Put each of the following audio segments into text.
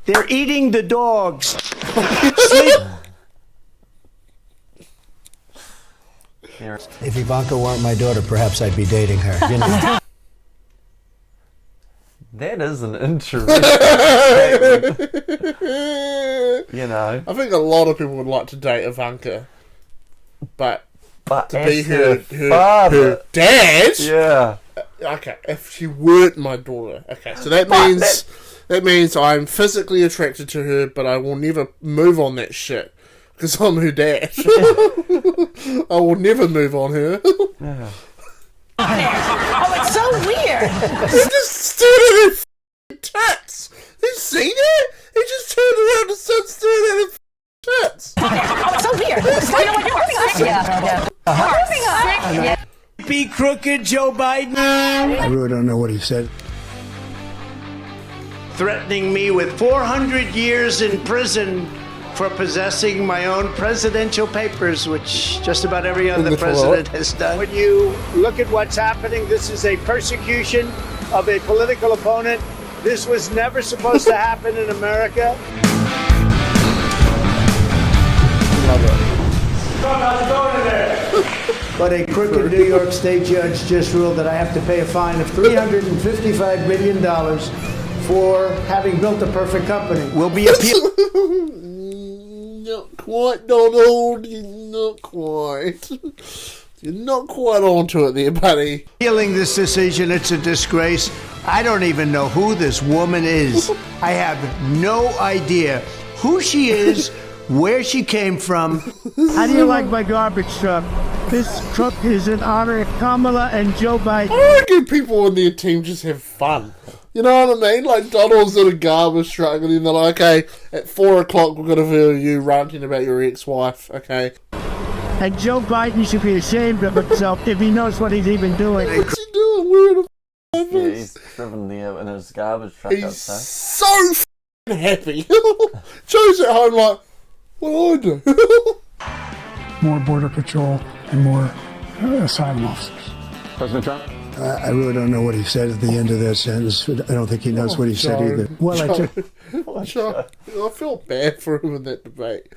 They're eating the dogs. Sleep. If Ivanka weren't my daughter, perhaps I'd be dating her. You know. That is an interesting statement. You know. I think a lot of people would like to date Ivanka. But to be her dad? Yeah. Okay, if she weren't my daughter. Okay, so that means I'm physically attracted to her, but I will never move on that shit. Because I'm her dad. I will never move on her. Yeah. Oh, it's so weird. He just stood at her tits. You seen it? He just turned around and started staring at her tits. Oh, it's so weird. Yeah. Be crooked, Joe Biden. I really don't know what he said. Threatening me with 400 years in prison for possessing my own presidential papers, which just about every other president has done. When you look at what's happening, this is a persecution of a political opponent. This was never supposed to happen in America. But a crooked New York State judge just ruled that I have to pay a fine of $355 million for having built a perfect company. We'll be appealing. Not quite, Donald. You're not quite. You're not quite onto it there, buddy. Appealing this decision, it's a disgrace. I don't even know who this woman is. I have no idea who she is, where she came from. How do you like my garbage truck? This truck is in honor of Kamala and Joe Biden. I reckon people on their team just have fun. You know what I mean? Like Donald's in a garbage truck and then they're like, okay, at 4 o'clock we're going to hear you ranting about your ex-wife, okay? And Joe Biden should be ashamed of himself if he knows what he's even doing. What's he doing? Where the f*** Yeah, he's driven there in his garbage truck outside. He's so f***ing happy. Joe's at home like, what do I do? More border patrol and more asylum officers. President Trump? I really don't know what he said at the end of that sentence. I don't think he knows what he said either. Well, Joe, I feel bad for him in that debate.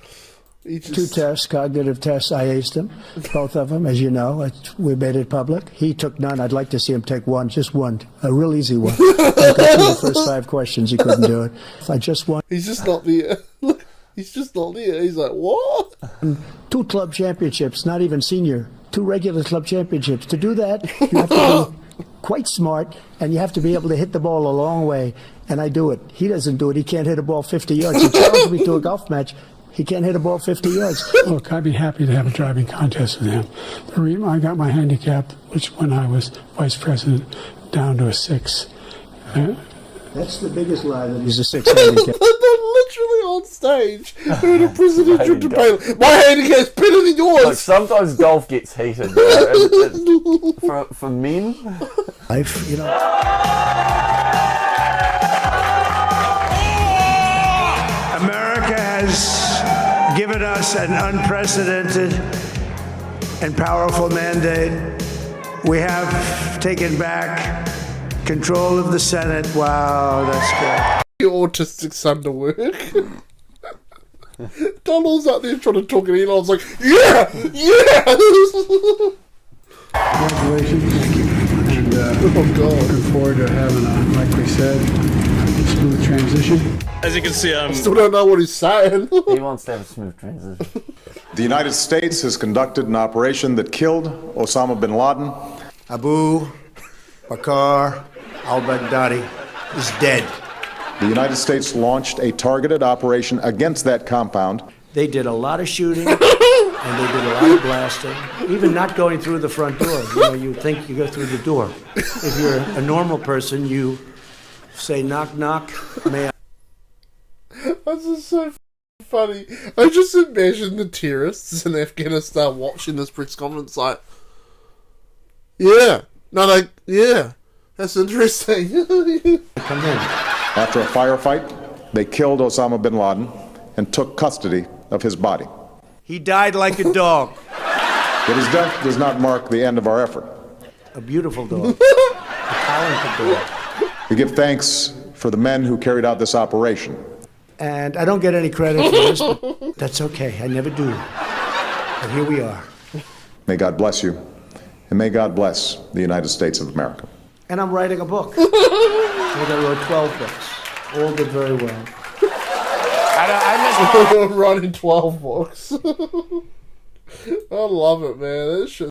Two tests, cognitive tests, I aced them, both of them, as you know. We made it public. He took none. I'd like to see him take one, just one, a real easy one. I got through the first 5 questions. He couldn't do it. I just won. He's just not there. Look, he's just not there. He's like, what? 2 club championships, not even senior. 2 regular club championships. To do that, you have to be quite smart, and you have to be able to hit the ball a long way. And I do it. He doesn't do it. He can't hit a ball 50 yards. He challenged me to a golf match. He can't hit a ball 50 yards. Look, I'd be happy to have a driving contest with him. The reason I got my handicap, which when I was vice president, down to a 6. That's the biggest lie, that he's a 6 handicap. They're literally on stage in a presidential debate. My handicap's better than yours. Look, sometimes golf gets heated. You know, for men. Life, you know. America has given us an unprecedented and powerful mandate. We have taken back control of the Senate. Wow, that's good. Your autistic son to work. Donald's out there trying to talk and Elon's like, yeah! Congratulations. And looking forward to having a, like we said, smooth transition. As you can see, I'm... Still don't know what he's saying. He wants to have a smooth transition. The United States has conducted an operation that killed Osama bin Laden. Abu Bakr al-Baghdadi is dead. The United States launched a targeted operation against that compound. They did a lot of shooting, and they did a lot of blasting, even not going through the front door. You know, you think you go through the door. If you're a normal person, you say, knock, knock, may I? This is so funny. I just imagine the terrorists in Afghanistan watching this press conference like, yeah, that's interesting. Come in. After a firefight, they killed Osama bin Laden and took custody of his body. He died like a dog. But his death does not mark the end of our effort. A beautiful dog. A talented dog. We give thanks for the men who carried out this operation. And I don't get any credit for this, but that's okay. I never do. But here we are. May God bless you, and may God bless the United States of America. And I'm writing a book. I wrote 12 books. All did very well. Running 12 books. I love it, man. This shit